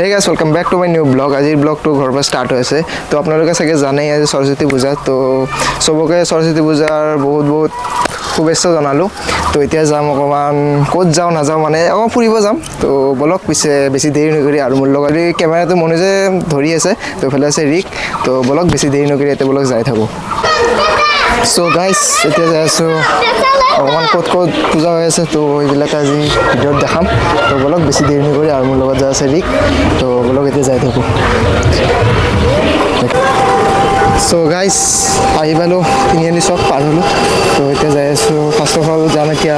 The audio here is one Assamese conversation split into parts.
Hey guys, welcome back to my new blog. আজিৰ ব্লগটো ঘৰৰ পৰা ষ্টাৰ্ট হৈছে তো আপোনালোকে চাগে জানেই আজি সৰস্বতী পূজা তো সবকে সৰস্বতী পূজাৰ বহুত শুভেচ্ছা জনালো তো এতিয়া যাম অকমান ক'ত যাওঁ নাযাওঁ মানে অকমান ফুৰিব যাম তো বলক পিছে বেছি দেৰি নকৰি আৰু মোৰ লগত কেমেৰাটো মনোজে ধৰি আছে তো এফালে আছে ৰিক তো বলক বেছি দেৰি নকৰি এতিয়া বলক যাই থাকো সো গাইস এতিয়া যাই আছো অকমান ক'ত পূজা হৈ আছে তো এইবিলাক আজি ভিডিঅ'ত দেখাম তো বলক বেছি দেৰি নকৰি আৰু মোৰ লগত যাই আছে ৰিক তো বলক এতিয়া যাই থাকো সো গাইস আহি পালো তিনিআলি চক পাৰ হলো তো এতিয়া যাই আছো ফাৰ্ষ্ট অফ অল যাম এতিয়া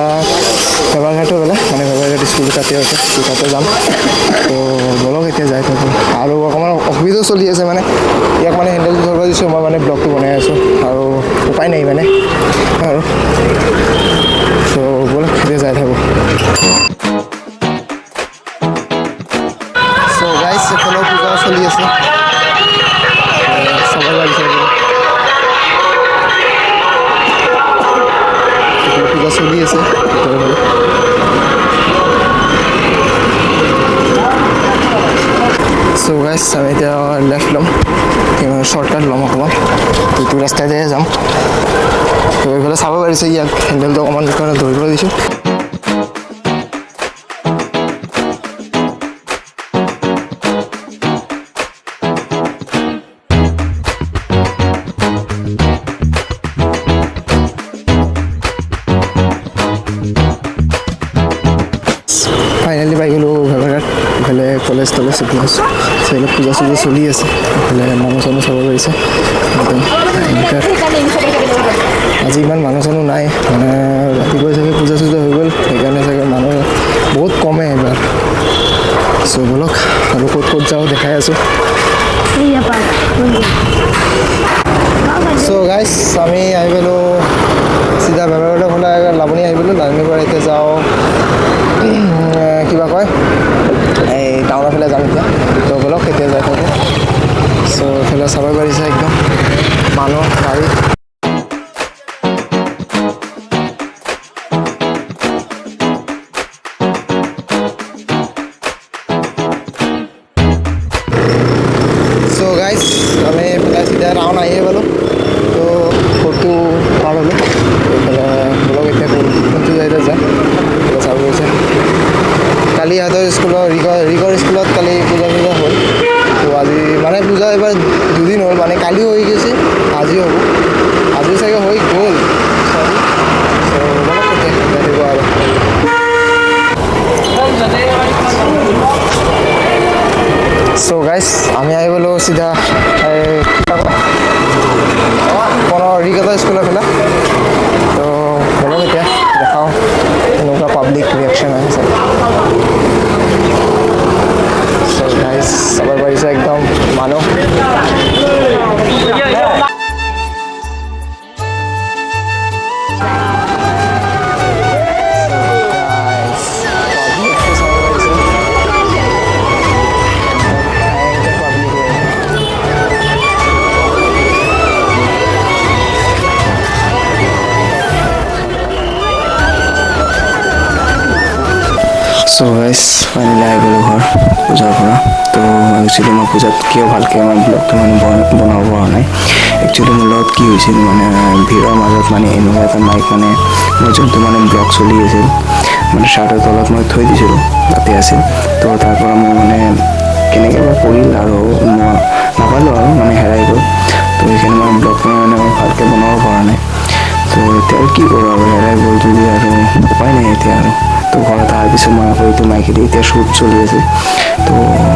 বেবাৰঘাটৰ বেলা মানে বেবাৰঘাট স্কুল তাতে আছে তাতে যাম তো বলক এতিয়া যাই থাকো আৰু অকমান অসুবিধা চলি আছে মানে ইয়াক মানে হেণ্ডেল ধৰিব দিছোঁ মই মানে ব্লগটো বনাই আছোঁ আৰু উপায় নাই মানে আৰু তো বলক এতিয়া যাই থাকো সো গাইস এফালে পূজা চলি আছে সবাই লাগিছে পূজা চলি আছে সো গাইস আমি এতিয়া লেফট ল'ম শ্বৰ্টকাট ল'ম অকণমান এইটো ৰাস্তাতে যাম তো এইফালে চাব পাৰিছে ইয়াক হেণ্ডেলটো অকণমান কাৰণে ধৰিব দিছোঁ ফাইনেলি পাই গ'লোঁ বেবাৰঘাট ইফালে কলেজ তলেজ ক্লাছ সেইবিলাক পূজা চূজা চলি আছে ইফালে মানুহ চানুহ চাব পাৰিছে আজি ইমান মানুহ চানুহ নাই মানে ৰাতিপুৱা চাগে পূজা চূজা হৈ গ'ল সেইকাৰণে চাগে মানুহ বহুত কমে এবাৰ চ' বলক আৰু ক'ত যাওঁ দেখাই আছোঁ চ' গাইছ আমি আহি পালোঁ চিধা বেবাৰঘাটৰ ফালে লাবনী আহি পালোঁ লাবনীৰ পৰা এতিয়া যাওঁ কিবা কয় এই টাউনৰ ফালে যাম এতিয়া তো বলক কেতিয়া যাই থাকোঁ চ' এইফালে চাব পাৰিছে একদম মানুহ গাড়ী চ' গাইজ আমি এইফালে চিধা টাউন আহিয়ে পালোঁ তো ফটো পাৰ হ'লোঁ এইফালে বলক এতিয়া কোনটো জেগাতে যাম চাব গৈছে কালি ইহঁতৰ স্কুলৰ ৰিকৰ স্কুলত কালি পূজা চূজা হ'ল তো আজি মানে পূজা এবাৰ দুদিন হ'ল মানে কালিও হৈ গৈছে আজিও হ'ব আজি চাগে হৈ গ'ল আৰু চ' গাইজ আমি আহি গ'লোঁ চিধা ৰিকতা স্কুলৰ ফালে তো বলক এতিয়া দেখাওঁ এনেকুৱা পাব্লিক ৰিয়েকশ্যন আহিছে চ' গাইজ চাব পাৰিছে একদম মানুহ চ' গাইজ ফাইনেলি আহি গ'লোঁ ঘৰ পূজাৰ পৰা তো একচুৱেলি মই পূজাত কিয় ভালকৈ আমাৰ ব্লগটো মানে বনাব পৰা নাই একচুৱেলি মোৰ লগত কি হৈছিল মানে ভিৰৰ মাজত মানে এনেকুৱা এটা মাইক মানে মোৰ যোনটো মানে ব্লগ চলি আছিল মানে শ্বাৰ্টৰ তলত মই থৈ দিছিলোঁ তাতে আছিল তো তাৰ পৰা মোৰ মানে কেনেকৈ বা পৰিল আৰু মই নাপালোঁ আৰু মানে হেৰাই গ'ল তো সেইকাৰণে মই ব্লগটো মানে মই ভালকৈ বনাব পৰা নাই তো এতিয়া কি কৰোঁ আৰু হেৰাই গ'ল যদি আৰু উপায় নাই এতিয়া আৰু তো ঘৰত অহাৰ পিছত মই আকৌ এইটো মাইকেদি এতিয়া শ্বুট চলি আছে তো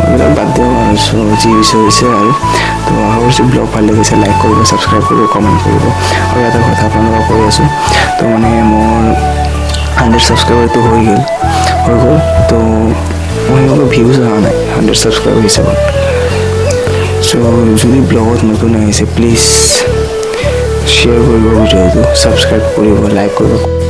এইবিলাক বাদ দিওঁ আৰু যি হৈছে আৰু তো আশা কৰিছোঁ ব্লগ ভাল লাগিছে লাইক কৰিব ছাবস্ক্ৰাইব কৰিব কমেণ্ট কৰিব আৰু এটা কথা আপোনালোকক কৈ আছোঁ তো মানে মোৰ 100 ছাবস্ক্ৰাইবাৰটো হৈ গ'ল তো মই অলপ ভিউজ অহা নাই 100 ছাবস্ক্ৰাইবাৰ হিচাপত চ' যদি ব্লগত নতুন আহিছে প্লিজ শ্বেয়াৰ কৰিব ভিডিঅ'টো ছাবস্ক্ৰাইব কৰিব লাইক কৰিব